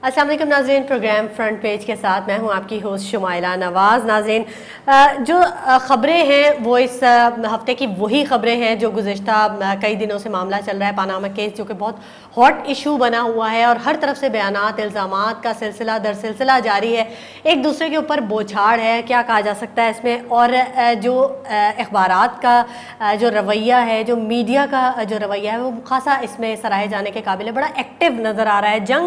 अस्सलाम वालेकुम नाज़रीन, प्रोग्राम फ्रंट पेज के साथ मैं हूं आपकी होस्ट शुमाइला नवाज़। नाज़रीन, जो ख़बरें हैं वो इस हफ़्ते की वही ख़बरें हैं जो गुज़िश्ता कई दिनों से मामला चल रहा है, पानामा केस, जो कि बहुत हॉट इशू बना हुआ है और हर तरफ से बयानात इल्ज़ामात का सिलसिला दर सिलसिला जारी है। एक दूसरे के ऊपर बौछार है, क्या कहा जा सकता है इसमें। और जो अखबारात का जो रवैया है, जो मीडिया का जो रवैया है, वो खासा इसमें सराहे जाने के काबिल है, बड़ा एक्टिव नज़र आ रहा है। जंग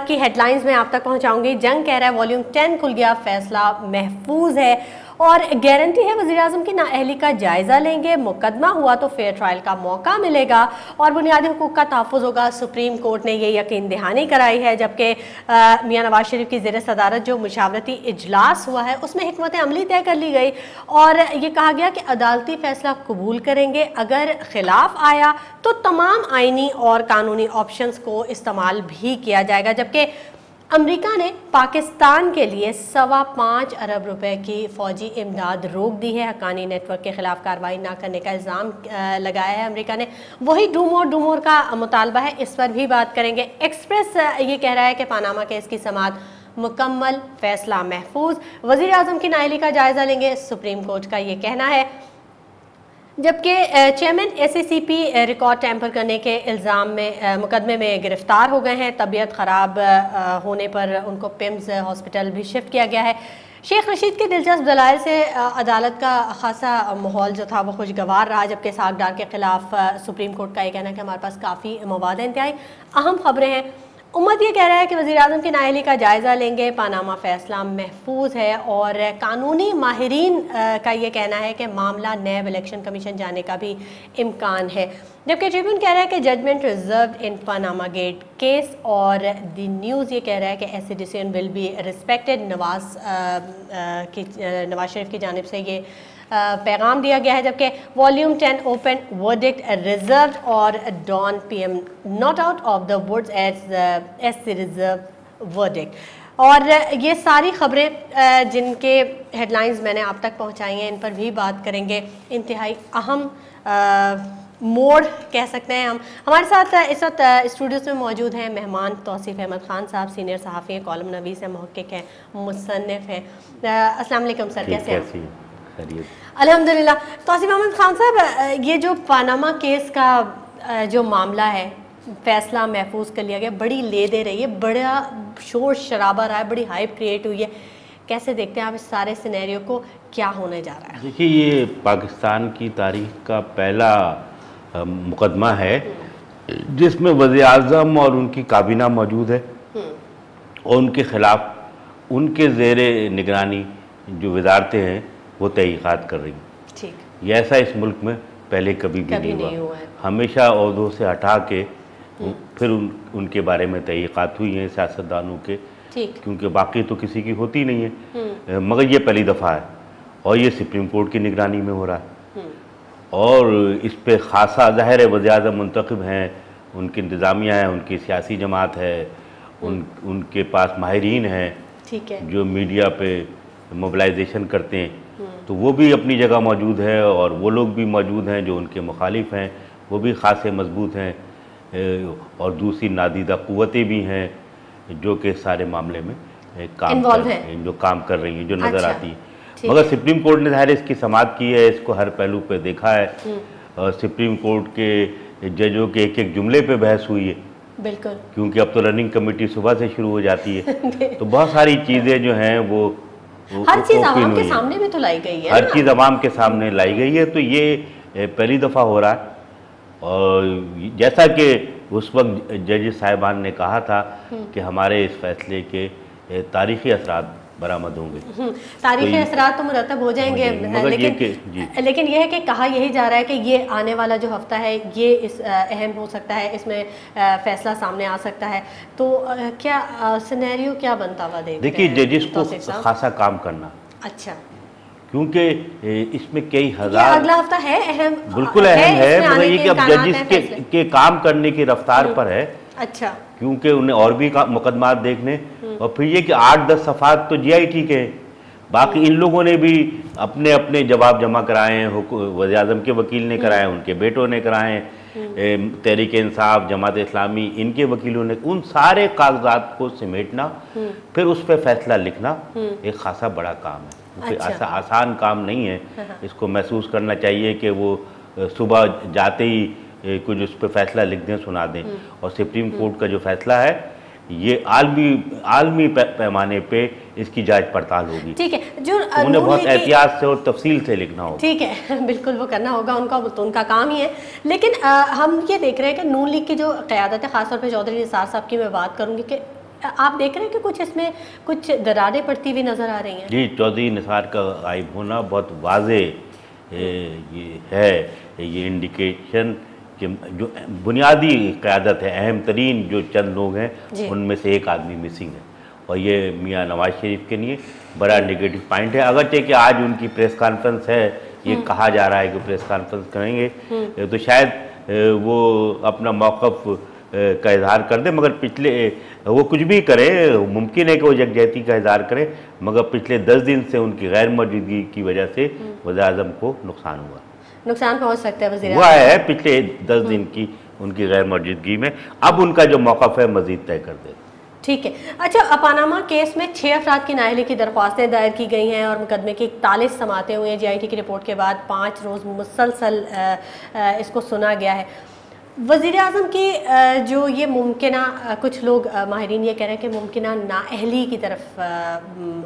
की हेडलाइंस में आप तक पहुंचाऊंगी। जंग कह रहा है वॉल्यूम 10 खुल गया, फैसला महफूज है और गारंटी है वज़ीर आज़म की नाअहली का जायजा लेंगे, मुकदमा हुआ तो फेयर ट्रायल का मौका मिलेगा और बुनियादी हुकूक का तहफ़्फ़ुज़ होगा। सुप्रीम कोर्ट ने ये यकीन दहानी कराई है। जबकि मियां नवाज शरीफ की ज़ेर सदारत जो मुशावरती इजलास हुआ है उसमें हिकमत अमली तय कर ली गई और ये कहा गया कि अदालती फैसला कबूल करेंगे, अगर खिलाफ आया तो तमाम आइनी और कानूनी ऑप्शंस को इस्तेमाल भी किया जाएगा। जबकि अमेरिका ने पाकिस्तान के लिए 5.25 अरब रुपए की फ़ौजी इमदाद रोक दी है। हक्कानी नेटवर्क के खिलाफ कार्रवाई ना करने का इल्ज़ाम लगाया है अमेरिका ने। वही डूमोर का मुतालबा है, इस पर भी बात करेंगे। एक्सप्रेस ये कह रहा है कि पानामा केस की समाअत मुकम्मल, फैसला महफूज, वज़ीर आज़म की नाअहली का जायज़ा लेंगे, सुप्रीम कोर्ट का ये कहना है। जबकि चेयरमैन SACP रिकॉर्ड टैंपर करने के इल्ज़ाम में मुकदमे में गिरफ्तार हो गए हैं। तबीयत ख़राब होने पर उनको पिम्स हॉस्पिटल भी शिफ्ट किया गया है। शेख रशीद के दिलचस्प दलाइल से अदालत का खासा माहौल जो था वो खुशगवार रहा। जबकि साग डार के खिलाफ सुप्रीम कोर्ट का ये कहना है कि हमारे पास काफ़ी मवाद इंतहाई अहम खबरें हैं। उम्मत ये कह रहा है कि वज़ीर आज़म की नाअहली का जायज़ा लेंगे, पानामा फैसला महफूज है और कानूनी माहिरीन का ये कहना है कि मामला नैब इलेक्शन कमीशन जाने का भी इम्कान है। जबकि ट्रिब्यून कह रहा है कि judgment reserve in Panama gate case और द न्यूज़ ये कह रहा है कि ऐसे decision will be respected. Nawaz Sharif की जानिब से ये पैगाम दिया गया है। जबकि वॉल्यूम 10 ओपन वर्डिक्ट रिजर्व और Dawn PM not out of the woods as reserve verdict. और ये सारी खबरें जिनके हेडलाइंस मैंने आप तक पहुंचाई हैं, इन पर भी बात करेंगे। इंतहाई अहम मोड़ कह सकते हैं हम। हमारे साथ इस वक्त स्टूडियोज़ में मौजूद हैं मेहमान तौसीफ़ अहमद ख़ान साहब, सीनियर सहाफ़ी हैं, कॉलम नवीस हैं, मुहक्किक हैं, मुसन्निफ़ हैं। अस्सलाम वालेकुम सर, कैसे हैं? अल्हम्दुलिल्लाह। तौसीफ़ अहमद ख़ान साहब, ये जो पानामा केस का जो मामला है, फैसला महफूज कर लिया गया, बड़ी ले दे रही है, बड़ा शोर शराबा रहा है, बड़ी हाइप क्रिएट हुई है, कैसे देखते हैं आप इस सारे सिनेरियो को, क्या होने जा रहा है? देखिए, ये पाकिस्तान की तारीख का पहला मुकदमा है जिसमें वज़ीर आज़म और उनकी काबीना मौजूद है और उनके ख़िलाफ़ उनके ज़ेरे निगरानी जो वज़ारतें हैं वो तहक़ीक़ात कर रही हैं। ठीक, ये ऐसा इस मुल्क में पहले कभी भी नहीं हुआ है। हमेशा ओहदों से हटा के फिर उनके बारे में तहक़ीक़ात हुई हैं सियासतदानों के, क्योंकि बाकी तो किसी की होती नहीं है, मगर ये पहली दफ़ा है और ये सुप्रीम कोर्ट की निगरानी में हो रहा है। और इस पे ख़ासा ज़ाहिर है वज़ीर आज़म मुंतखब हैं, उनकी इंतज़ामिया है, उनकी सियासी जमात है, उनके पास माहिरीन हैं, ठीक है, जो मीडिया पे मोबिलाइजेशन करते हैं, तो वो भी अपनी जगह मौजूद है और वो लोग भी मौजूद हैं जो उनके मुखालिफ हैं, वो भी ख़ासे मजबूत हैं। और दूसरी नादीदा क़ुव्वतें भी हैं जो कि सारे मामले में काम कर रही हैं, जो काम कर रही हैं, जो नज़र आती हैं। मगर सुप्रीम कोर्ट ने ज़ाहिर इसकी समाअत की है, इसको हर पहलू पे देखा है और सुप्रीम कोर्ट के जजों के एक एक जुमले पे बहस हुई है। बिल्कुल, क्योंकि अब तो रनिंग कमेटी सुबह से शुरू हो जाती है तो बहुत सारी चीज़ें जो हैं वो हर चीज़ आवाम के सामने भी तो लाई गई है, हर चीज़ आवाम के सामने लाई गई है। तो ये पहली दफ़ा हो रहा है और जैसा कि उस वक्त जज साहिबान ने कहा था कि हमारे इस फैसले के तारीख़ी असरात बरामद होंगे, तारीख़ी असरात तो मुरतब हो जाएंगे, लेकिन यह है कि कहा यही जा रहा है कि ये आने वाला जो हफ्ता है ये इस अहम हो सकता है, इसमें फ़ैसला सामने आ सकता है। तो क्या सिनेरियो क्या बनता हुआ देखिए, जजिस को खासा काम करना, अच्छा, क्योंकि इसमें कई हज़ार, अगला हफ्ता है अहम, बिल्कुल अहम है, मगर ये कि अब जजिस के काम करने की रफ्तार पर है। अच्छा, क्योंकि उन्हें और भी मुकदमात देखने, और फिर ये कि 8-10 सफ़ात तो GI के हैं, बाकी इन लोगों ने भी अपने अपने जवाब जमा कराए हैं, वज़ीर आज़म के वकील ने कराए, उनके बेटों ने कराए, तहरीक इंसाफ, जमात इस्लामी, इनके वकीलों ने उन सारे कागजात को समेटना, फिर उस पर फैसला लिखना एक खासा बड़ा काम है। कोई आसान काम नहीं है। इसको महसूस करना चाहिए कि वो सुबह जाते ही कुछ उस पर फैसला लिख दें, सुना दें। और सुप्रीम कोर्ट का जो फैसला है ये आलमी पैमाने पे इसकी जांच पड़ताल होगी। ठीक है, जो उन्हें बहुत एहतियात से और तफसील से लिखना होगा। ठीक है, बिल्कुल वो करना होगा, उनका काम ही है। लेकिन हम ये देख रहे हैं कि नून लीग की जो क़यादत है, ख़ासतौर पे चौधरी निसार साहब की मैं बात करूँगी, कि आप देख रहे हैं कि कुछ इसमें कुछ दरारें पड़ती हुई नज़र आ रही हैं। जी, चौधरी निसार का गायब होना बहुत वाज़े ये है, ये इंडिकेशन कि जो बुनियादी क़यादत है, अहम तरीन जो चंद लोग हैं उनमें से एक आदमी मिसिंग है। और ये मियाँ नवाज शरीफ के लिए बड़ा नेगेटिव पॉइंट है। अगरचे कि आज उनकी प्रेस कॉन्फ्रेंस है, ये कहा जा रहा है कि प्रेस कॉन्फ्रेंस करेंगे, तो शायद वो अपना मौक़िफ़ का इजहार कर दे, मगर पिछले वो कुछ भी करे, मुमकिन है कि वो यकजहती का इजहार करे, मगर पिछले 10 दिन से उनकी गैर मौजूदगी की वजह से वज़ीर-ए-आज़म को नुकसान हुआ, नुकसान पहुंच सकता है वज़ीर हुआ है पिछले 10 दिन की उनकी गैर मौजूदगी में। अब उनका जो मौक़िफ़ है मज़ीद तय कर दे। ठीक है। अच्छा, पानामा केस में 6 अफराद की नाअहली की दरख्वास्तें दायर की गई हैं और मुकदमे की 41 समातें हुई हैं। GIT की रिपोर्ट के बाद 5 रोज़ मुसलसल इसको सुना गया है। वज़ीर-ए-आज़म की जो ये मुमकिना, कुछ लोग माहिरीन ये कह रहे हैं कि मुमकिना नाअहली की तरफ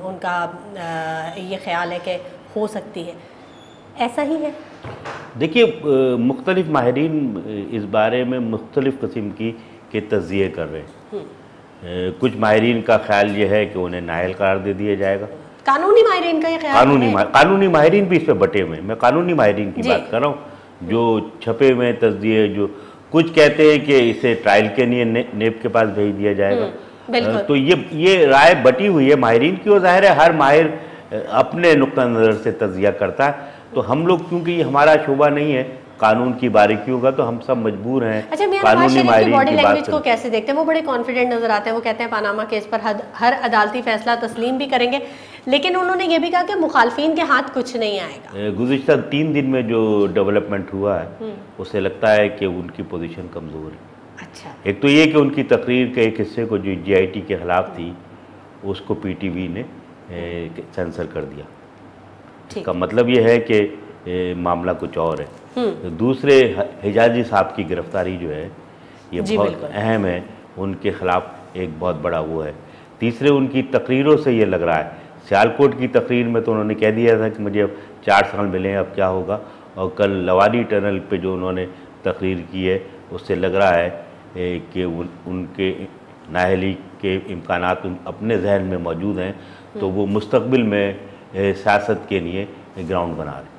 उनका ये ख्याल है कि हो सकती है, ऐसा ही है? देखिए, मुख्तलिफ माहिरीन इस बारे में मुख्तलिफ किस्म के तज़्ज़िये कर रहे हैं। कुछ माहिरीन का ख्याल ये है कि उन्हें नाअहल करार दे दिया जाएगा। कानूनी माहिरीन का ये ख्याल है? कानूनी माहिरीन भी इस पर बटे हुए हैं। मैं कानूनी माहिरीन की बात कर रहा हूँ, जो छपे हुए तज़्ज़िये, जो कुछ कहते हैं कि इसे ट्रायल के लिए नेब के पास भेज दिया जाएगा। तो ये राय बटी हुई है माहिरीन की, और ज़ाहिर है हर माहिर अपने नुक्ता नज़र से तज़्ज़िया करता है। तो हम लोग, क्योंकि ये हमारा शोबा नहीं है कानून की बारीकियों का, तो हम सब मजबूर हैं। अच्छा, कानूनी माहिरीन की बॉडी लैंग्वेज को कैसे देखते हैं? वो बड़े कॉन्फिडेंट नजर आते हैं। वो कहते हैं पानामा केस पर हर अदालती फैसला तस्लीम भी करेंगे, लेकिन उन्होंने ये भी कहा कि मुखालफिन के हाथ कुछ नहीं आएगा। गुज़िश्ता 3 दिन में जो डेवलपमेंट हुआ है उससे लगता है कि उनकी पोजीशन कमज़ोर है। अच्छा, एक तो ये कि उनकी तकरीर के एक हिस्से को जो GIT के ख़िलाफ़ थी उसको PTV ने सेंसर कर दिया। इसका मतलब ये है कि मामला कुछ और है। दूसरे, हिजाजी साहब की गिरफ्तारी जो है ये बहुत अहम है, उनके ख़िलाफ़ एक बहुत बड़ा वो है। तीसरे, उनकी तकरीरों से ये लग रहा है, सियालकोट की तकरीर में तो उन्होंने कह दिया था कि मुझे अब 4 साल मिले, अब क्या होगा। और कल लवानी टनल पे जो उन्होंने तकरीर की है उससे लग रहा है कि उनके नाअहली के इम्कानात अपने जहन में मौजूद हैं, तो वो मुस्तकबिल में सियासत के लिए ग्राउंड बना रहे हैं।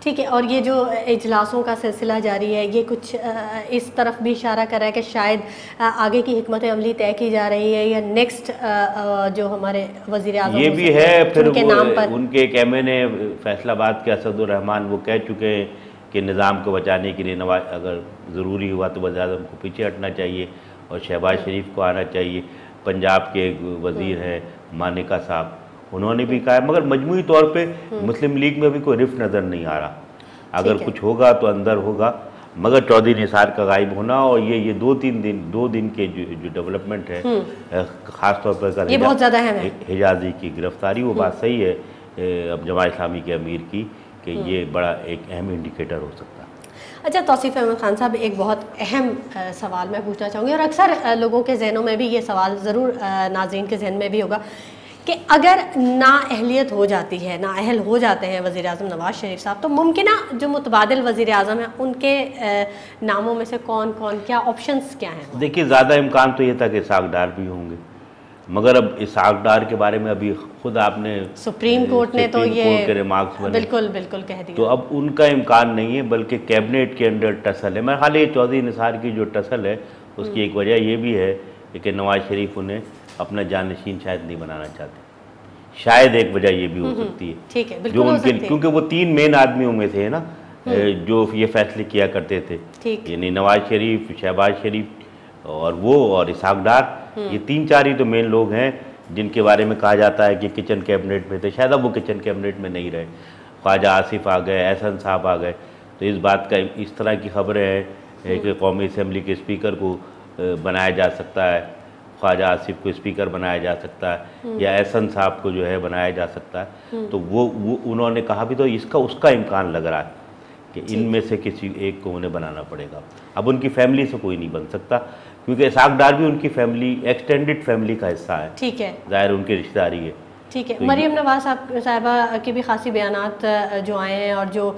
ठीक है। और ये जो इजलासों का सिलसिला जारी है, ये कुछ इस तरफ भी इशारा कर रहा है कि शायद आगे की हिकमत अमली तय की जा रही है, या नेक्स्ट जो हमारे वज़ीर-ए-आज़म ये भी है। फिर उनके नाम पर उनके एक MNA फैसलाबाद के असदुर्रहमान वो कह चुके हैं कि निज़ाम को बचाने के लिए नवाज, अगर ज़रूरी हुआ तो वज़ीर-ए-आज़म को पीछे हटना चाहिए और शहबाज शरीफ को आना चाहिए। पंजाब के वज़ीर हैं मानिका साहब, उन्होंने भी कहा है, मगर मजमूई तौर पे मुस्लिम लीग में भी कोई रिफ्ट नज़र नहीं आ रहा। अगर कुछ होगा तो अंदर होगा, मगर चौधरी निसार का गायब होना और ये 2 दिन के जो डेवलपमेंट है, ख़ास तौर पर ये बहुत ज़्यादा है। हिजाजी की गिरफ्तारी, वो बात सही है अब जमात इस्लामी के अमीर की, कि ये बड़ा एक अहम इंडिकेटर हो सकता है। अच्छा, तौसीफ़ अहमद खान साहब, एक बहुत अहम सवाल मैं पूछना चाहूँगी, और अक्सर लोगों के जहनों में भी ये सवाल ज़रूर, नाज़रीन के जहन में भी होगा, कि अगर नाअहलियत हो जाती है, नाअहल हो जाते हैं वज़ीर-ए-आज़म नवाज शरीफ साहब, तो मुमकिना जो मुतबादिल वज़ीर-ए-आज़म हैं उनके नामों में से कौन कौन, क्या ऑप्शंस क्या हैं? देखिए, ज़्यादा इम्कान तो ये था कि इसहाक़ डार भी होंगे, मगर अब इसहाक़ डार के बारे में अभी खुद आपने सुप्रीम कोर्ट ने तो ये रिमार्क्स बने, बिल्कुल कह दिया। तो अब उनका इम्कान नहीं है, बल्कि कैबिनेट के अंदर टसल है। मेरे ख्याल है चौधरी निसार की जो टसल है उसकी एक वजह ये भी है कि नवाज शरीफ उन्हें अपना जानशीन शायद नहीं बनाना चाहते। शायद एक वजह ये भी हो सकती है। ठीक है, जो उनके, क्योंकि वो 3 मेन आदमियों में थे ना जो ये फैसले किया करते थे, यानी नवाज शरीफ, शहबाज शरीफ और वो और इसहाक़ डार, ये 3-4 ही तो मेन लोग हैं जिनके बारे में कहा जाता है कि किचन कैबिनेट में थे। शायद अब वो किचन कैबिनेट में नहीं रहे। ख्वाजा आसिफ आ गए, एहसन साहब आ गए, तो इस बात का, इस तरह की खबरें हैं कि कौमी असम्बली के स्पीकर को बनाया जा सकता है, ख्वाजा आसिफ को स्पीकर बनाया जा सकता है, या एहसन साहब को जो है बनाया जा सकता है। तो वो उन्होंने कहा भी तो इसका उसका इम्कान लग रहा है कि इनमें से किसी एक को उन्हें बनाना पड़ेगा। अब उनकी फैमिली से कोई नहीं बन सकता, क्योंकि इसाक डार भी उनकी फैमिली, एक्सटेंडेड फैमिली का हिस्सा है। ठीक है, ज़ाहिर उनकी रिश्तेदारी है। ठीक है। तो मरीम नवाज साहिबा के भी खासी बयानात जो आए हैं, और जो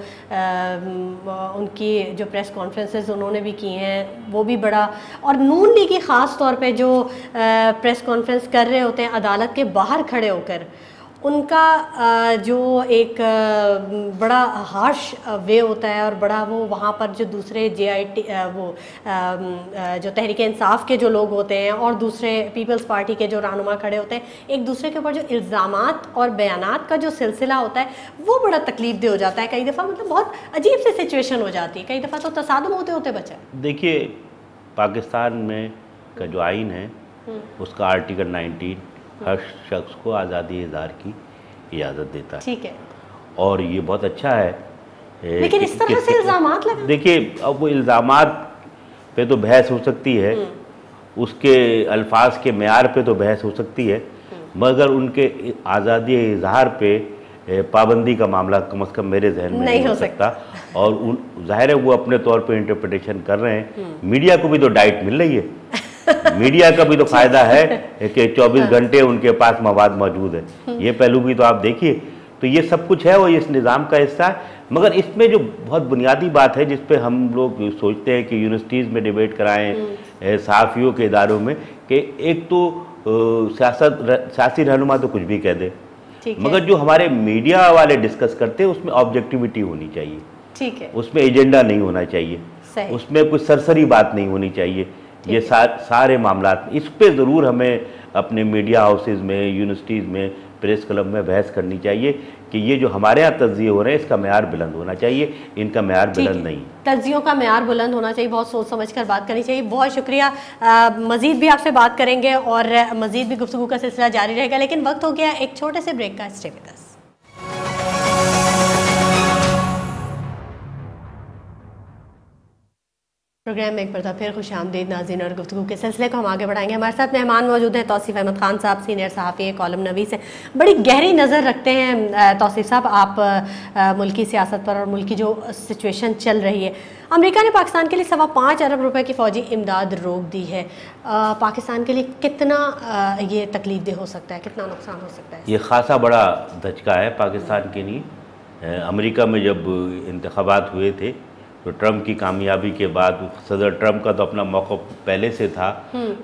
उनकी जो प्रेस कॉन्फ्रेंसेस उन्होंने भी की हैं वो भी बड़ा, और नून लीगी ख़ास तौर पे जो प्रेस कॉन्फ्रेंस कर रहे होते हैं अदालत के बाहर खड़े होकर, उनका जो एक बड़ा हार्श वे होता है, और बड़ा वो वहाँ पर जो दूसरे JIT वो जो तहरीक इंसाफ के जो लोग होते हैं और दूसरे पीपल्स पार्टी के जो रहनुमा खड़े होते हैं, एक दूसरे के ऊपर जो इल्ज़ामात और बयानात का जो सिलसिला होता है वो बड़ा तकलीफ दे हो जाता है कई दफ़ा। मतलब बहुत अजीब सी सिचुएशन हो जाती है, कई दफ़ा तो तसादुम होते होते बचा। देखिए, पाकिस्तान में का जो आइन है उसका आर्टिकल 19 हर शख्स को आज़ादी इज़हार की इजाज़त देता है। ठीक है, और ये बहुत अच्छा है। लेकिन इस तरह से इल्ज़ामात लगा, देखिए, अब वो इल्ज़ामात पे तो बहस हो सकती है, उसके अल्फाज के मेयार पे तो बहस हो सकती है, मगर उनके आज़ादी इज़हार पे पाबंदी का मामला कम से कम मेरे जहन में नहीं हो सकता। और ज़ाहिर है वो अपने तौर पे इंटरप्रिटेशन कर रहे हैं। मीडिया को भी तो डाइट मिल रही है, मीडिया का भी तो फायदा है कि 24 घंटे उनके पास मवाद मौजूद है। ये पहलू भी तो आप देखिए। तो ये सब कुछ है, वो इस निज़ाम का हिस्सा है। मगर इसमें जो बहुत बुनियादी बात है जिस पे हम लोग सोचते हैं कि यूनिवर्सिटीज़ में डिबेट कराएं, सहाफ़ियों के इदारों में, कि एक तो सियासी रहनुमा तो कुछ भी कह दे, मगर जो हमारे मीडिया वाले डिस्कस करते हैं उसमें ऑब्जेक्टिविटी होनी चाहिए। ठीक है, उसमें एजेंडा नहीं होना चाहिए, उसमें कुछ सरसरी बात नहीं होनी चाहिए। ये सारे मामलात, इस पे ज़रूर हमें अपने मीडिया हाउसेज में, यूनिवर्सिटीज़ में, प्रेस क्लब में बहस करनी चाहिए कि ये जो हमारे यहाँ तज्ज़िये हो रहे हैं इसका मेयार बुलंद होना चाहिए, इनका मेयार बुलंद नहीं। तज्ज़ियों का मेयार बुलंद होना चाहिए, बहुत सोच समझ कर बात करनी चाहिए। बहुत शुक्रिया। मज़ीद भी आपसे बात करेंगे और मज़ीद भी गुफ्तगू का सिलसिला जारी रहेगा, लेकिन वक्त हो गया एक छोटे से ब्रेक का। Stay with us. प्रोग्राम में एक बार फिर खुश आमदीद नाज़रीन, और गुफ्तगू के सिलसिले को हम आगे बढ़ाएंगे। हमारे साथ मेहमान मौजूद हैं तौसीफ़ अहमद खान साहब, सीनियर सहाफ़ी हैं, कॉलम नवीस हैं, बड़ी गहरी नज़र रखते हैं। तौसीफ़ साहब, आप मुल्की सियासत पर और मुल्क की जो सिचुएशन चल रही है, अमेरिका ने पाकिस्तान के लिए 5.25 अरब रुपए की फ़ौजी इमदाद रोक दी है। पाकिस्तान के लिए कितना ये तकलीफ हो सकता है, कितना नुकसान हो सकता है? ये खासा बड़ा धचका है पाकिस्तान के लिए। अमेरिका में जब इंतखाबात हुए थे तो ट्रंप की कामयाबी के बाद सदर ट्रंप का तो अपना मौक़िफ़ पहले से था,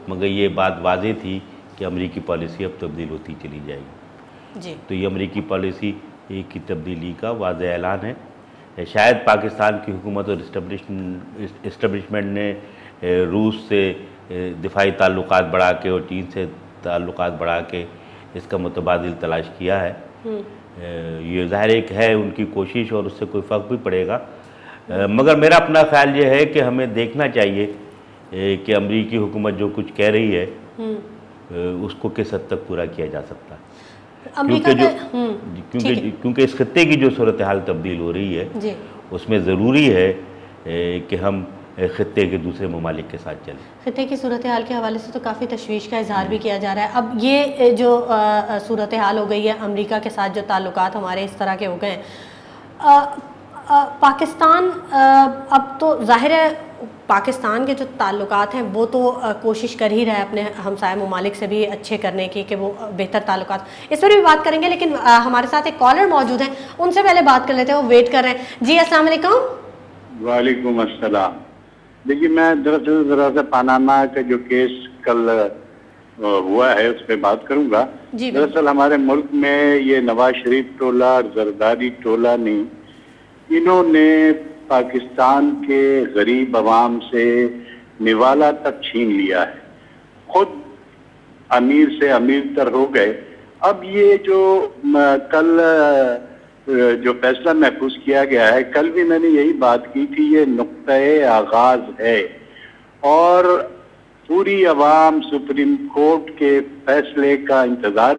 मगर ये बात वाज़ेह थी कि अमेरिकी पॉलिसी अब तब्दील होती चली जाएगी जी। तो ये अमेरिकी पॉलिसी की तब्दीली का वाज़ेह ऐलान है। शायद पाकिस्तान की हुकूमत और इस्टब्लिशमेंट ने रूस से दिफाई ताल्लुकात बढ़ा के और चीन से ताल्लुकात बढ़ा के इसका मुतबादिल तलाश किया है। ये ज़ाहिर एक है उनकी कोशिश, और उससे कोई फ़र्क भी पड़ेगा। मगर मेरा अपना ख्याल ये है कि हमें देखना चाहिए कि अमरीकी हुकूमत जो कुछ कह रही है उसको किस हद तक पूरा किया जा सकता है। क्योंकि इस खत्ते की जो सूरत हाल तब्दील हो रही है उसमें ज़रूरी है कि हम खत्ते के दूसरे ममालिक के साथ चलें। खत्ते की सूरत हाल के हवाले से तो काफ़ी तशवीश का इजहार भी किया जा रहा है। अब ये जो सूरत हाल हो गई है, अमरीका के साथ जो ताल्लुकात हमारे इस तरह के हो गए हैं, पाकिस्तान अब तो ज़ाहिर है पाकिस्तान के जो ताल्लुकात हैं वो तो कोशिश कर ही रहा है अपने हमसाय ममालिक से भी अच्छे करने की, कि वो बेहतर ताल्लुकात, इस पर भी बात करेंगे। लेकिन हमारे साथ एक कॉलर मौजूद है, उनसे पहले बात कर लेते हैं, वो वेट कर रहे हैं। जी अस्सलाम वालेकुम। वालेकुम अस्सलाम। देखिए, मैं दरअसल ज़रा सा पनामा का जो केस कल हुआ है उस पर बात करूँगा। दरअसल हमारे मुल्क में ये नवाज शरीफ टोला और जरदारी टोला ने, इन्होंने पाकिस्तान के गरीब अवाम से निवाला तक छीन लिया है, खुद अमीर से अमीर तर हो गए। अब ये जो कल जो फैसला महफूज किया गया है, कल भी मैंने यही बात की थी, ये नुक्ते आगाज है और पूरी अवाम सुप्रीम कोर्ट के फैसले का इंतजार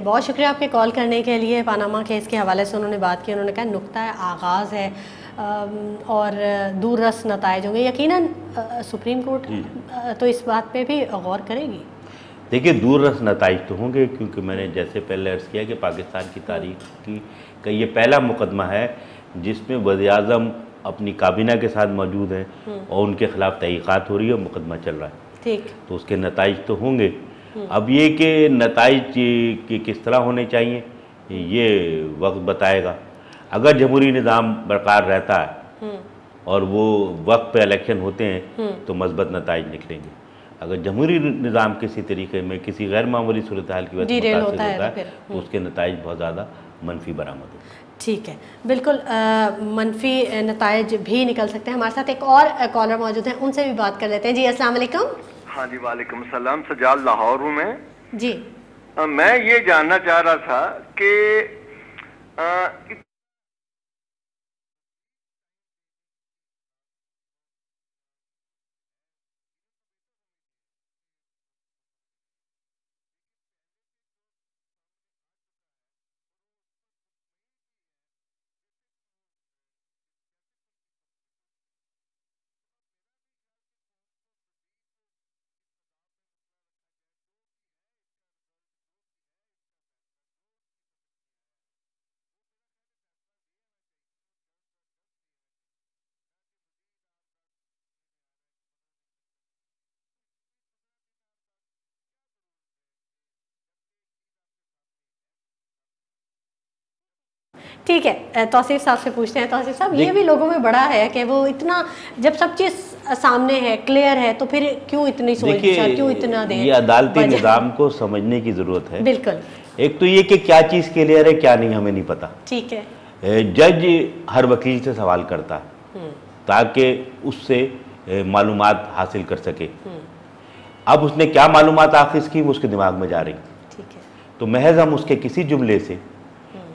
बहुत शुक्रिया आपके कॉल करने के लिए। पानामा केस के हवाले से उन्होंने बात की। उन्होंने कहा नुक्ता आगाज़ है और दूररस नताइज होंगे। यकीनन सुप्रीम कोर्ट तो इस बात पे भी गौर करेगी। देखिए, दूररस नताइज तो होंगे, क्योंकि मैंने जैसे पहले अर्ज़ किया कि पाकिस्तान की तारीख का ये पहला मुकदमा है जिसमें वज़ीर-ए-आज़म अपनी काबीना के साथ मौजूद हैं और उनके खिलाफ तहक़ीक़ात हो रही है, मुकदमा चल रहा है। ठीक, तो उसके नताइज तो होंगे। अब ये कि नताइज कि किस तरह होने चाहिए ये वक्त बताएगा। अगर जमहूरी निज़ाम बरकरार रहता है और वो वक्त पे इलेक्शन होते हैं तो मज़बूत नताइज निकलेंगे। अगर जमहूरी निज़ाम किसी तरीके में किसी गैर मामूली सूरत हाल की वजह से मुतासिर होता है तो उसके नताइज बहुत ज़्यादा मनफी बरामद होते हैं। ठीक है, बिल्कुल मनफी नताइज भी निकल सकते हैं। हमारे साथ एक और कॉलर मौजूद हैं, उनसे भी बात कर लेते हैं। जी अस्सलाम वालेकुम। हाँ जी, वालेकुम सलाम। सजाल लाहौर हूँ मैं जी। मैं ये जानना चाह रहा था कि ठीक है, तौसीफ साहब से पूछते हैं। तौसीफ साहब, ये भी लोगों में बड़ा है कि वो इतना, जब सब चीज़ सामने है, क्लियर है, तो फिर क्यों इतनी सोच विचार, क्यों इतना देर? ये अदालती निज़ाम को समझने की ज़रूरत है। बिल्कुल। एक तो ये कि क्या चीज़ क्लियर है क्या नहीं हमें नहीं पता। ठीक है। जज हर वकील से सवाल करता है ताकि उससे मालूमात हासिल कर सके। अब उसने क्या मालूमात आखिर की वो उसके दिमाग में जा रही। ठीक है। तो महज हम उसके किसी जुमले से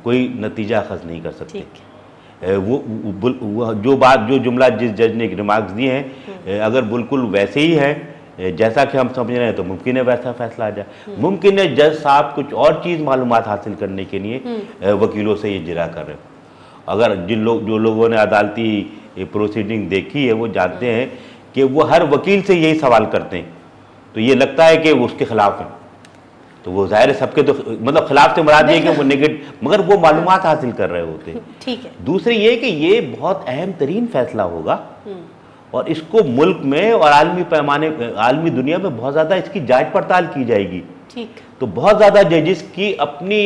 कोई नतीजा अखज़ नहीं कर सकते। वो जो जुमला जिस जज ने रिमार्क्स दिए हैं अगर बिल्कुल वैसे ही है जैसा कि हम समझ रहे हैं तो मुमकिन है वैसा फैसला आ जाए। मुमकिन है जज साहब कुछ और चीज़ मालूमात हासिल करने के लिए वकीलों से ये जिरा कर रहे हो। अगर जो लोगों ने अदालती प्रोसीडिंग देखी है वो जानते हैं कि वो हर वकील से यही सवाल करते हैं, तो ये लगता है कि वो उसके खिलाफ है, तो वो जाहिर है सबके तो मतलब खिलाफ से मुराद है कि वो नेगेटिव, मगर वो मालूमात हासिल कर रहे होते हैं। ठीक है। दूसरी ये कि ये बहुत अहम तरीन फैसला होगा और इसको मुल्क में और आलमी पैमाने आलमी दुनिया में बहुत ज़्यादा इसकी जांच पड़ताल की जाएगी। ठीक। तो बहुत ज़्यादा जजेस की अपनी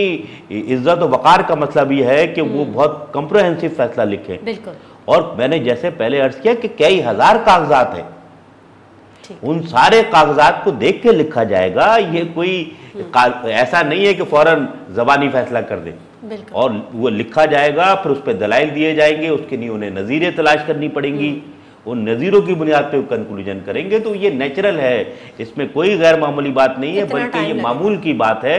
इज्जत और वक़ार का मतलब भी है कि वो बहुत कंप्रहेंसिव फैसला लिखें। बिल्कुल। और मैंने जैसे पहले अर्ज किया कि कई हज़ार कागजात हैं, उन सारे कागजात को देख के लिखा जाएगा। ये कोई ऐसा नहीं है कि फौरन ज़बानी फैसला कर दे, और वो लिखा जाएगा, फिर उस पर दलाइल दिए जाएंगे, उसके लिए उन्हें नज़ीरें तलाश करनी पड़ेंगी, उन नज़ीरों की बुनियाद पे कंक्लूजन करेंगे। तो ये नेचुरल है, इसमें कोई गैर मामूली बात नहीं है, बल्कि ये मामूल की बात है।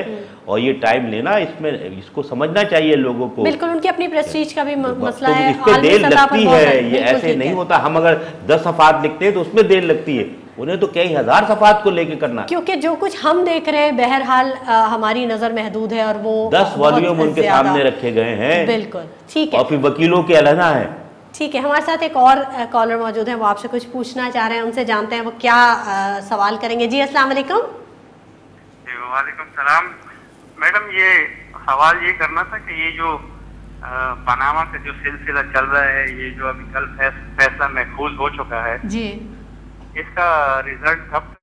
और ये टाइम लेना, इसमें इसको समझना चाहिए लोगों को। बिल्कुल, उनकी अपनी प्रेस्टीज का भी मसला है, इस पे देर लगती है, ये ऐसे नहीं होता। हम अगर 10 सफ़ात लिखते हैं तो उसमें देर लगती है, उन्हें तो कई हज़ार सफ़ात को लेकर करना, क्योंकि जो कुछ हम देख रहे हैं बहरहाल हमारी नज़र महदूद है और वो 10 वॉल्यूम उनके सामने रखे गए हैं। बिल्कुल ठीक है, और फिर वकीलों के अलहदा है। ठीक है, हमारे साथ एक और कॉलर मौजूद है, वो आपसे कुछ पूछना चाह रहे हैं, उनसे जानते हैं वो क्या सवाल करेंगे। जी अस्सलाम वालेकुम। वालेकुम सलाम मैडम, ये सवाल ये करना था कि ये जो पनामा से जो सिलसिला चल रहा है, ये जो अभी कल फैसला महफूज हो चुका है जी, इसका रिजल्ट कब?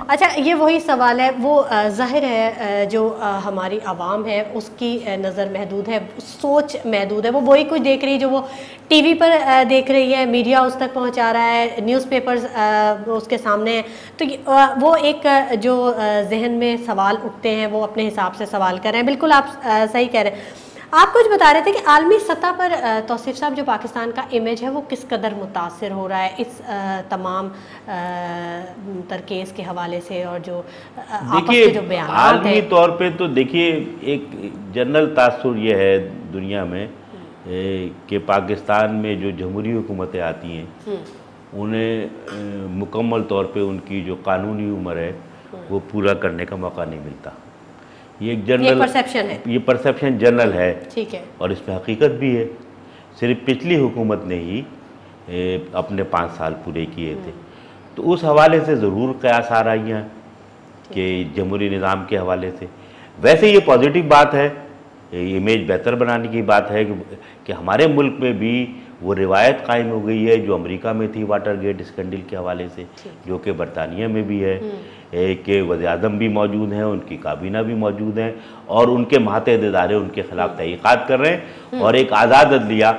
अच्छा, ये वही सवाल है, वो ज़ाहिर है जो हमारी आवाम है उसकी नज़र महदूद है, सोच महदूद है, वो वही कुछ देख रही है जो वो टीवी पर देख रही है, मीडिया उस तक पहुंचा रहा है, न्यूज़पेपर्स उसके सामने है, तो वो एक जो जहन में सवाल उठते हैं वो अपने हिसाब से सवाल कर रहे हैं। बिल्कुल आप सही कह रहे हैं। आप कुछ बता रहे थे कि आलमी सतह पर तौसीफ साहब जो पाकिस्तान का इमेज है वो किस कदर मुतासिर हो रहा है इस तमाम तरकेस के हवाले से, और जो देखिए आलमी तौर पे तो देखिए एक जनरल तासुर ये है दुनिया में कि पाकिस्तान में जो जमहूरी हुकूमतें आती हैं उन्हें मुकम्मल तौर पे उनकी जो कानूनी उम्र है वो पूरा करने का मौका नहीं मिलता। ये एक जनरल परसेप्शन है, ये परसेप्शन जनरल है, ठीक है, और इसमें हकीकत भी है। सिर्फ पिछली हुकूमत ने ही अपने 5 साल पूरे किए थे, तो उस हवाले से ज़रूर कयास आ रही हैं कि जमहूरी निज़ाम के हवाले से। वैसे ये पॉजिटिव बात है, इमेज बेहतर बनाने की बात है कि हमारे मुल्क में भी वो रिवायत कायम हो गई है जो अमेरिका में थी वाटरगेट स्कैंडल के हवाले से, जो कि बरतानिया में भी है, कि वज़ीर-ए-आज़म भी मौजूद हैं, उनकी काबीना भी मौजूद हैं और उनके महते इदारे उनके खिलाफ तहक़ीक़ात कर रहे हैं और एक आज़ाद अदलिया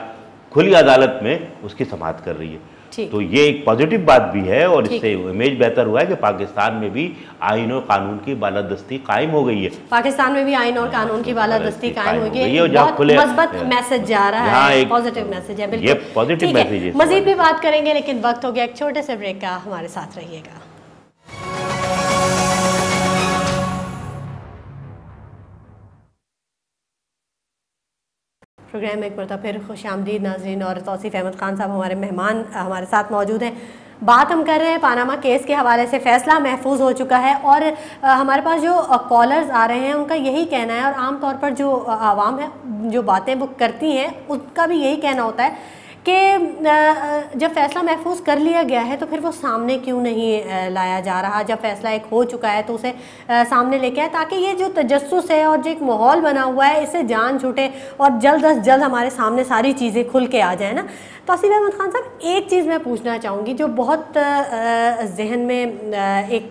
खुली अदालत में उसकी समाअत कर रही है। तो ये एक पॉजिटिव बात भी है और इससे इमेज बेहतर हुआ है कि पाकिस्तान में भी आइन और कानून की बालादस्ती कायम हो गई है। पाकिस्तान में भी आइन और कानून की बालादस्ती कायम हो गई है, बहुत मज़बूत मैसेज जा रहा है, पॉजिटिव मैसेज है, बिल्कुल ये पॉजिटिव मैसेज है। मज़ीद भी बात करेंगे लेकिन वक्त हो गया एक छोटे से ब्रेक का, हमारे साथ रहिएगा। प्रोग्राम में एक बार फिर खुशामदीद नाज़रीन, और तौसीफ अहमद खान साहब हमारे मेहमान हमारे साथ मौजूद हैं। बात हम कर रहे हैं पानामा केस के हवाले से। फ़ैसला महफूज हो चुका है और हमारे पास जो कॉलर्स आ रहे हैं उनका यही कहना है, और आम तौर पर जो आवाम है जो बातें वो करती हैं उनका भी यही कहना होता है कि जब फ़ैसला महफूज कर लिया गया है तो फिर वो सामने क्यों नहीं लाया जा रहा। जब फ़ैसला एक हो चुका है तो उसे सामने लेके आए, ताकि ये जो तजस्सुस है और जो एक माहौल बना हुआ है इससे जान छूटे और जल्द अज जल्द हमारे सामने सारी चीज़ें खुल के आ जाए ना। तौसीफ अहमद खान साहब, एक चीज़ मैं पूछना चाहूँगी जो बहुत जहन में एक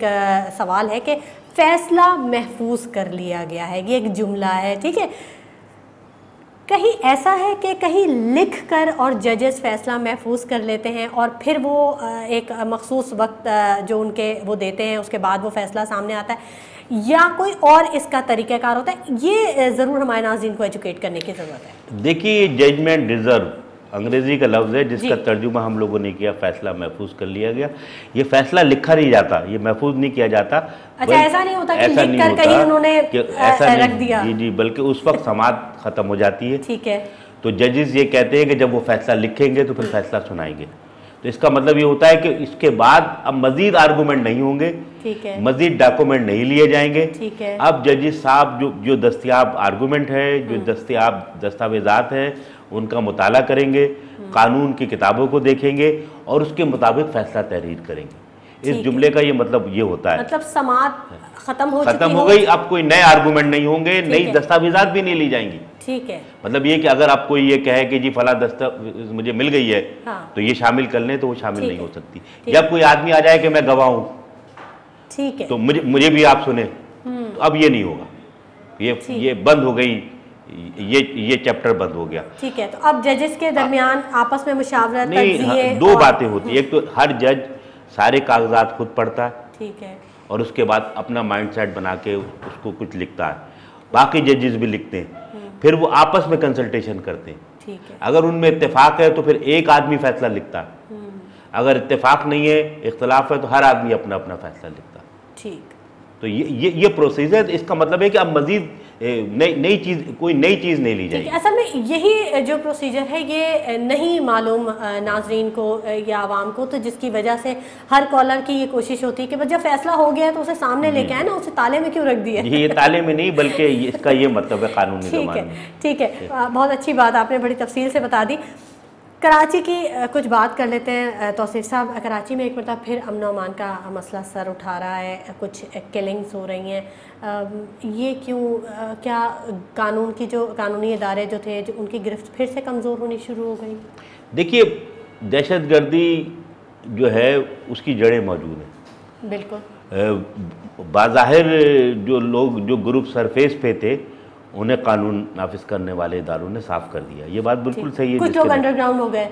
सवाल है कि फ़ैसला महफूज कर लिया गया है, ये एक जुमला है, ठीक है, कहीं ऐसा है कि कहीं लिख कर और जजेस फ़ैसला महफूज कर लेते हैं और फिर वो एक मखसूस वक्त जो उनके वो देते हैं उसके बाद वो फ़ैसला सामने आता है, या कोई और इसका तरीक़ाकार होता है? ये ज़रूर हमारे नाज़रीन को एजुकेट करने की ज़रूरत है। देखिए, जजमेंट डिज़र्व अंग्रेज़ी का लफ्ज़ है जिसका तर्जुमा हम लोगों ने किया फ़ैसला महफूज कर लिया गया। ये फ़ैसला लिखा नहीं जाता, ये महफूज नहीं किया जाता। अच्छा, ऐसा नहीं होता कि लिख कर कहीं उन्होंने ऐसा रख दिया? जी जी, बल्कि उस वक्त समाअत ख़त्म हो जाती है। ठीक है। तो जजेस ये कहते हैं कि जब वो फ़ैसला लिखेंगे तो फिर फ़ैसला सुनाएंगे। तो इसका मतलब ये होता है कि इसके बाद अब मज़ीद आर्गूमेंट नहीं होंगे, ठीक है, मज़ीद डॉक्यूमेंट नहीं लिए जाएंगे, ठीक है। अब जजेस साहब जो दस्तयाब आर्गूमेंट है, जो दस्तयाब दस्तावेज़ात हैं उनका मुताला करेंगे, कानून की किताबों को देखेंगे और उसके मुताबिक फ़ैसला तहरीर करेंगे। इस जुमले का ये मतलब ये होता है, मतलब समाअत खत्म हो गई, अब कोई नए आर्गूमेंट नहीं होंगे, नई दस्तावेजात भी नहीं ली जाएंगी। ठीक है, मतलब ये कि अगर आपको ये कहे कि जी फला दस्तावेज मुझे मिल गई है, हाँ, तो ये शामिल कर लें, तो वो शामिल नहीं हो सकती। जब कोई आदमी आ जाए कि मैं गवाह हूँ, ठीक है, तो मुझे भी आप सुने, तो अब ये नहीं होगा, ये बंद हो गई, ये चैप्टर बंद हो गया। ठीक है, तो अब जजेस के दरमियान आपस में मुशावरत नहीं, दो बातें होती है। एक तो हर जज सारे कागजात खुद पढ़ता है, ठीक है, और उसके बाद अपना माइंडसेट बना के उसको कुछ लिखता है। बाकी जजेस भी लिखते हैं, फिर वो आपस में कंसल्टेशन करते हैं, ठीक है। अगर उनमें इत्तेफाक है तो फिर एक आदमी फैसला लिखता है, अगर इत्तेफाक नहीं है, इख्तलाफ है, तो हर आदमी अपना अपना फैसला लिखता है। ठीक, तो ये प्रोसीजर, इसका मतलब है कि अब मजीद नई चीज़, कोई नई चीज़ नहीं ली जाएगी। असल में यही जो प्रोसीजर है ये नहीं मालूम नाजरीन को या आवाम को, तो जिसकी वजह से हर कॉलर की ये कोशिश होती है कि जब फैसला हो गया तो उसे सामने लेके आए ना, उसे ताले में क्यों रख दिया। ये ताले में नहीं, बल्कि इसका ये मतलब है कानूनी ज़माने में। ठीक है, बहुत अच्छी बात आपने बड़ी तफसील से बता दी। कराची की कुछ बात कर लेते हैं तौसीफ साहब। कराची में एक मतलब फिर अमन अमान का मसला सर उठा रहा है, कुछ किलिंग्स हो रही हैं, ये क्यों, क्या कानून की जो कानूनी इदारे जो थे जो उनकी गिरफ्त फिर से कमज़ोर होनी शुरू हो गई? देखिए, दहशतगर्दी जो है उसकी जड़ें मौजूद हैं, बिल्कुल। बाज़ाहिर जो लोग, जो ग्रुप सरफेस पे थे, उन्हें कानून नाफिज करने वाले इदारों ने साफ कर दिया, ये बात बिल्कुल सही है। कुछ लोग अंडरग्राउंड हो गए,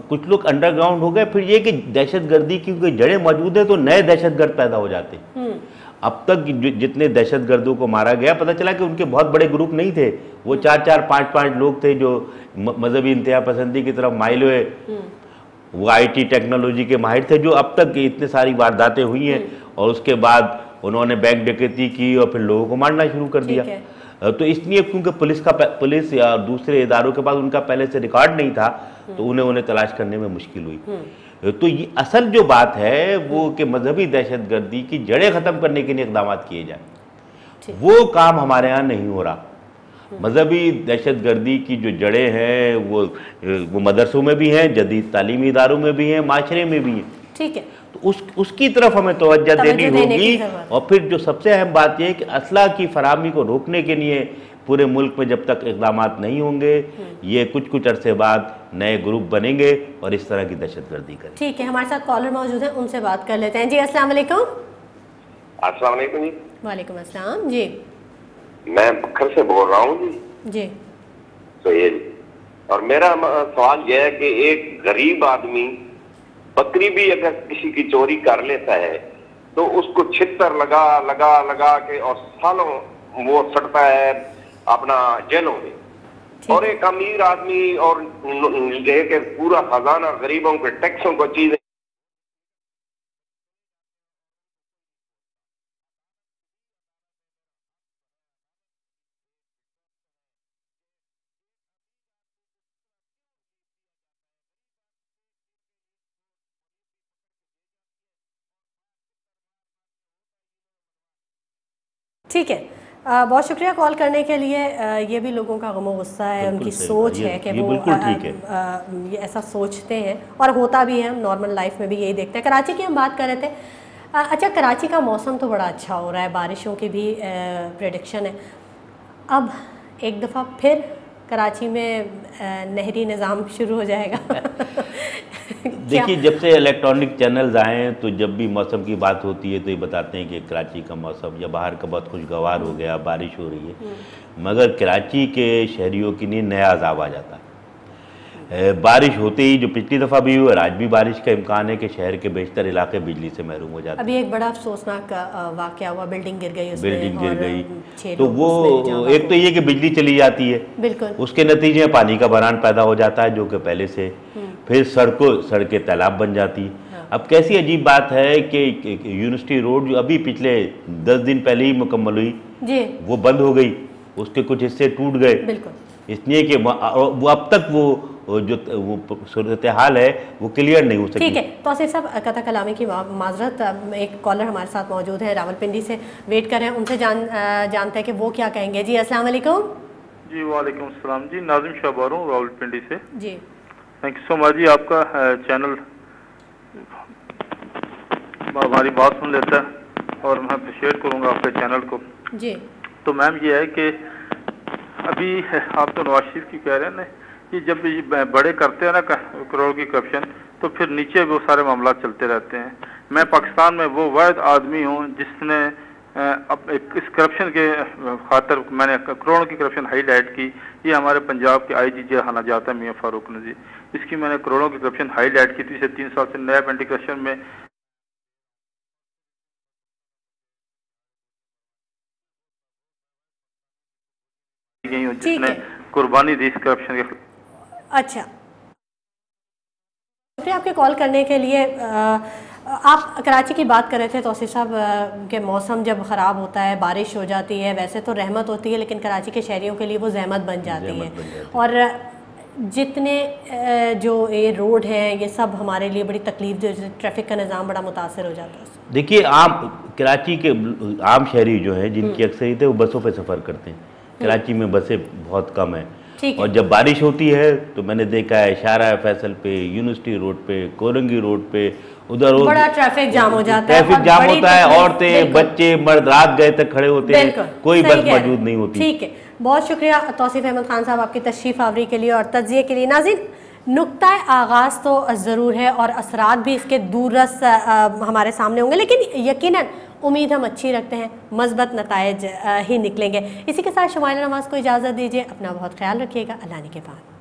कुछ लोग अंडरग्राउंड हो गए। फिर ये कि दहशतगर्दी की जड़ें मौजूद है तो नए दहशतगर्द पैदा हो जाते हैं। अब तक जितने दहशतगर्दों को मारा गया, पता चला कि उनके बहुत बड़े ग्रुप नहीं थे, वो 4-4, 5-5 लोग थे जो मजहबी इंतहा पसंदी की तरफ माइल हुए। वो आईटी टेक्नोलॉजी के माहिर थे, जो अब तक इतने सारी वारदातें हुई हैं, और उसके बाद उन्होंने बैंक डकैती की और फिर लोगों को मारना शुरू कर दिया। तो इसलिए क्योंकि पुलिस या दूसरे इदारों के पास उनका पहले से रिकॉर्ड नहीं था, तो उन्हें तलाश करने में मुश्किल हुई। तो ये असल जो बात है वो कि मजहबी दहशतगर्दी की जड़ें ख़त्म करने के लिए इक़दाम किए जाए, वो काम हमारे यहाँ नहीं हो रहा। मजहबी दहशतगर्दी की जो जड़ें हैं वो मदरसों में भी हैं, जदीद तालीमी इदारों में भी हैं, माशरे में भी हैं। ठीक है, तो उसकी तरफ हमें तवज्जो देनी होगी। और फिर जो सबसे अहम बात यह है कि असला की फराहमी को रोकने के लिए पूरे मुल्क में जब तक इक़दाम नहीं होंगे, ये कुछ अरसे बाद नए ग्रुप बनेंगे और इस तरह की दहशतगर्दी करेंगे। ठीक है, हमारे साथ कॉलर मौजूद है, उनसे बात कर लेते हैं। जी अस्सलाम वालेकुम। अस्सलाम वालेकुम जी। वालेकुम अस्सलाम जी। मैं बखर से बोल रहा हूँ जी। सोहेल, और मेरा सवाल यह है कि एक गरीब आदमी बकरी भी अगर किसी की चोरी कर लेता है तो उसको छितर लगा लगा लगा के और सालों वो सड़ता है अपना जेलों में, और एक अमीर आदमी और लेके पूरा खजाना गरीबों के टैक्सों को चीजें ठीक है, बहुत शुक्रिया कॉल करने के लिए। ये भी लोगों का गमो गुस्सा है, उनकी सोच है कि वो ये ऐसा सोचते हैं और होता भी है। हम नॉर्मल लाइफ में भी यही देखते हैं। कराची की हम बात कर रहे थे। अच्छा, कराची का मौसम तो बड़ा अच्छा हो रहा है, बारिशों की भी प्रेडिक्शन है। अब एक दफ़ा फिर कराची में नहरी निज़ाम शुरू हो जाएगा। देखिए, जब से इलेक्ट्रॉनिक चैनल्स आए हैं तो जब भी मौसम की बात होती है तो ये बताते हैं कि कराची का मौसम या बाहर का बहुत खुशगवार हो गया, बारिश हो रही है, मगर कराची के शहरियों के लिए नया अज़ाब आ जाता है। बारिश होते ही, जो पिछली दफ़ा भी हुई और आज भी बारिश का इम्कान है कि शहर के बेशतर इलाके बिजली से महरूम हो जाते हैं। अभी एक बड़ा अफसोसनाक वाक़या हुआ, बिल्डिंग गिर गई, बिल्डिंग गिर गई। तो वो एक तो ये कि बिजली चली जाती है, बिल्कुल, उसके नतीजे में पानी का बहरान पैदा हो जाता है जो कि पहले से, फिर सड़कें तालाब बन जाती। अब कैसी अजीब बात है कि यूनिवर्सिटी रोड जो अभी पिछले 10 दिन पहले ही मुकम्मल हुई जी, वो बंद हो गई, उसके कुछ हिस्से टूट गए, इसलिए कि वो अब तक वो सूरत हाल है वो क्लियर नहीं हो सकी। ठीक है, तौसीफ साहब, कथा कलामी की माजरत, एक कॉलर हमारे साथ मौजूद है, रावलपिंडी से वेट कर रहे हैं, उनसे जानते हैं कि वो क्या कहेंगे। जी अस्सलाम वालेकुम। जी वालेकुम अस्सलाम जी, नाज़िम शाहबार हूँ रावलपिंडी से जी। थैंक यू सो मच जी। आपका चैनल हमारी बात सुन लेता है और मैं अप्रिशिएट करूँगा आपके चैनल को जी। तो मैम ये है कि अभी आप तो नवाज शरीफ की कह रहे हैं ना कि जब बड़े करते हैं ना करोड़ की करप्शन, तो फिर नीचे वो सारे मामला चलते रहते हैं। मैं पाकिस्तान में वो वाहिद आदमी हूँ जिसने अब इस करप्शन के खातर मैंने करोड़ों की करप्शन हाईलाइट की। ये हमारे पंजाब के IGJ खाना जाता है मियाँ फारूक नज़ीर, इसकी मैंने करोड़ों की करप्शन हाईलाइट की थी। इसे 3 साल से नया एंटी करप्शन में गई हूँ, जिसने कुर्बानी दी इस करप्शन के। अच्छा, आपके कॉल करने के लिए। आप कराची की बात कर रहे थे तौसीफ साहब के मौसम जब ख़राब होता है, बारिश हो जाती है, वैसे तो रहमत होती है, लेकिन कराची के शहरियों के लिए वो जहमत बन जाती है। और जितने जो ये रोड हैं ये सब हमारे लिए बड़ी तकलीफ दे, ट्रैफिक का निज़ाम बड़ा मुतासर हो जाता है। देखिए, कराची के आम शहरी जो हैं जिनकी अक्सरियत है वो बसों पे सफ़र करते हैं। कराची में बसें बहुत कम हैं, और जब बारिश होती है तो मैंने देखा है शारा फैसल पे, यूनिवर्सिटी रोड पे, कोरंगी रोड पे, उधर बड़ा ट्रैफिक जाम हो जाता है। ट्रैफिक जाम होता है, औरतें बच्चे मर्द रात गए तक खड़े होते हैं, कोई बस मौजूद नहीं होती। ठीक है, बहुत शुक्रिया तौसीफ अहमद खान साहब आपकी तशरीफ़ आवरी के लिए और तज्ज़िये के लिए। नाज़रीन, नुक्ता आगाज़ तो ज़रूर है और असरात भी इसके दूररस हमारे सामने होंगे, लेकिन यकीनन उम्मीद हम अच्छी रखते हैं, मज़बत नताइज ही निकलेंगे। इसी के साथ शुमाइला नवाज़ को इजाज़त दीजिए, अपना बहुत ख्याल रखिएगा, अल्लाह ने के बाद।